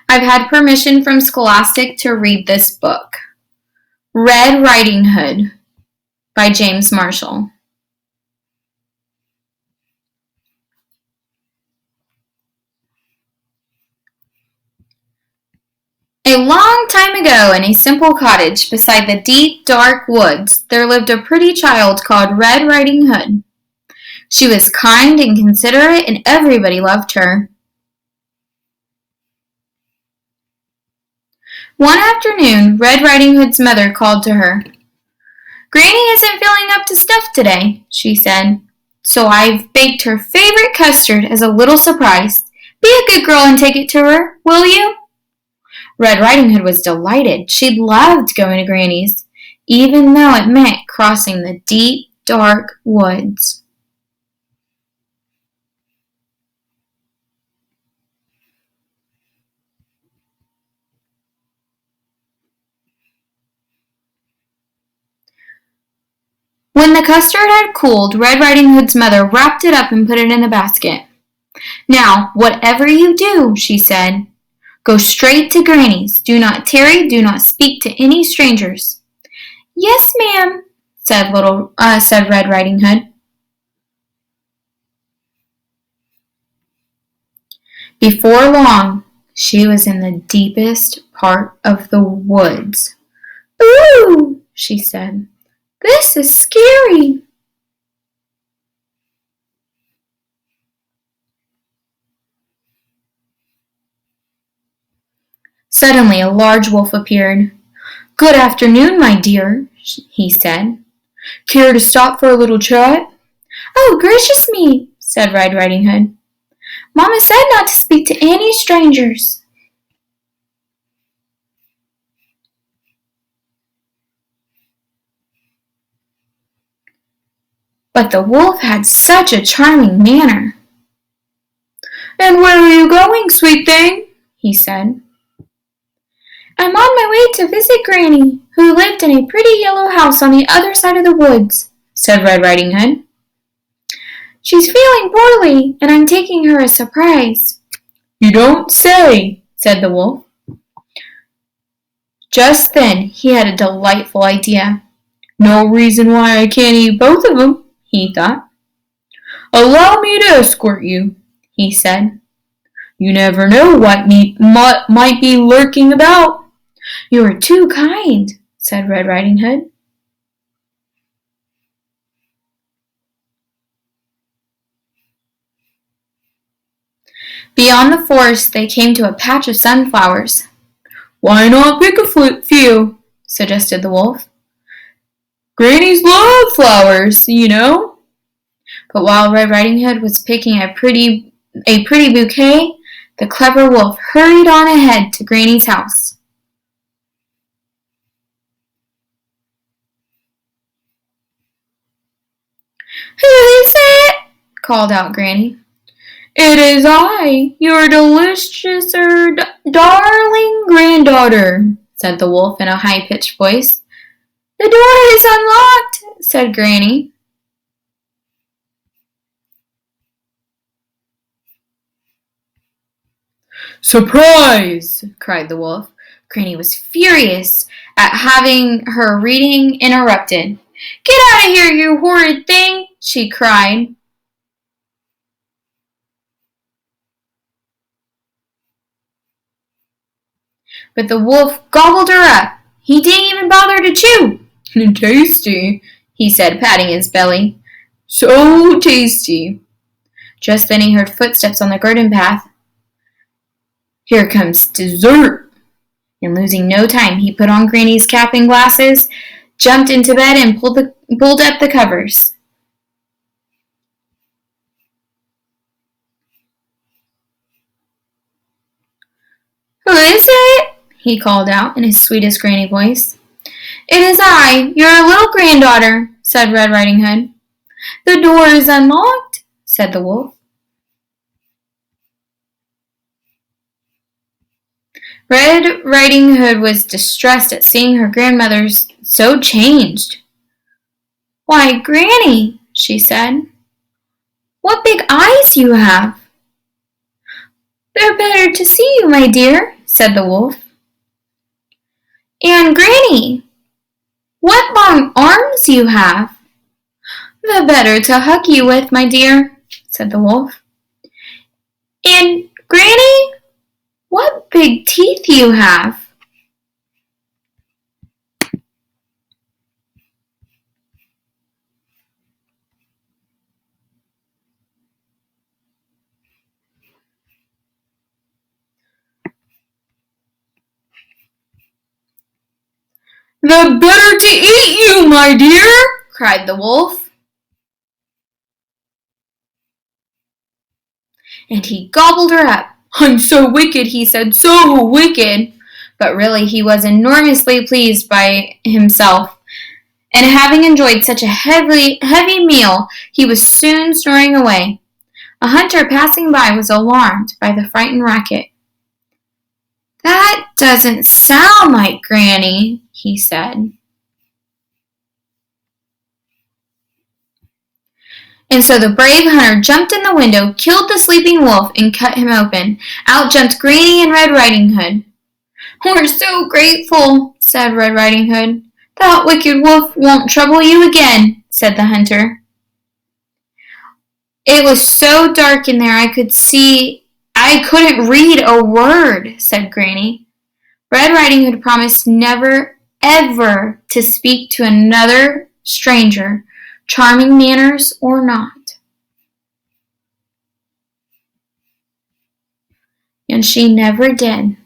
I've had permission from Scholastic to read this book. Red Riding Hood by James Marshall. A long time ago, in a simple cottage beside the deep, dark woods, there lived a pretty child called Red Riding Hood. She was kind and considerate, and everybody loved her. One afternoon, Red Riding Hood's mother called to her. "Granny isn't feeling up to snuff today," she said, "so I've baked her favorite custard as a little surprise. Be a good girl and take it to her, will you?" Red Riding Hood was delighted. She loved going to Granny's, even though it meant crossing the deep, dark woods. When the custard had cooled, Red Riding Hood's mother wrapped it up and put it in a basket. "Now, whatever you do," she said, "go straight to Granny's. Do not tarry, do not speak to any strangers." "Yes, ma'am," said Red Riding Hood. Before long, she was in the deepest part of the woods. "Ooh," she said, "this is scary." Suddenly, a large wolf appeared. "Good afternoon, my dear," he said. "Care to stop for a little chat?" "Oh, gracious me," said Red Riding Hood. "Mama said not to speak to any strangers." But the wolf had such a charming manner. "And where are you going, sweet thing?" he said. "I'm on my way to visit Granny, who lived in a pretty yellow house on the other side of the woods," said Red Riding Hood. "She's feeling poorly, and I'm taking her a surprise." "You don't say," said the wolf. Just then he had a delightful idea. "No reason why I can't eat both of them," he thought. "Allow me to escort you," he said. "You never know what might be lurking about." "You are too kind," said Red Riding Hood. Beyond the forest, they came to a patch of sunflowers. "Why not pick a few?" suggested the wolf. "Grannies love flowers, you know." But while Red Riding Hood was picking a pretty bouquet, the clever wolf hurried on ahead to Granny's house. "Who is it?" called out Granny. "It is I, your delicious, darling granddaughter," said the wolf in a high-pitched voice. "The door is unlocked," said Granny. "Surprise!" cried the wolf. Granny was furious at having her reading interrupted. "Get out of here, you horrid thing!" she cried. But the wolf gobbled her up. He didn't even bother to chew. "Tasty," he said, patting his belly. "So tasty." Just then he heard footsteps on the garden path. "Here comes dessert." And losing no time, he put on Granny's cap and glasses, jumped into bed, and pulled up the covers. "Who is it?" he called out in his sweetest Granny voice. "It is I, your little granddaughter," said Red Riding Hood. "The door is unlocked," said the wolf. Red Riding Hood was distressed at seeing her grandmother so changed. "Why, Granny," she said, "what big eyes you have!" "They're better to see you, my dear," said the wolf. And Granny, what long arms you have! The better to hug you with, my dear, said the wolf. And Granny, what big teeth you have! The better to eat you, my dear, cried the wolf. And he gobbled her up. I'm so wicked, he said, so wicked. But really he was enormously pleased by himself, and having enjoyed such a heavy meal, he was soon snoring away. A hunter passing by was alarmed by the frightened racket. That doesn't sound like Granny, he said. And so the brave hunter jumped in the window, killed the sleeping wolf, and cut him open. Out jumped Granny and Red Riding Hood. We're so grateful, said Red Riding Hood. That wicked wolf won't trouble you again, said the hunter. It was so dark in there I couldn't read a word, said Granny. Red Riding Hood promised never, ever to speak to another stranger, charming manners or not. And she never did.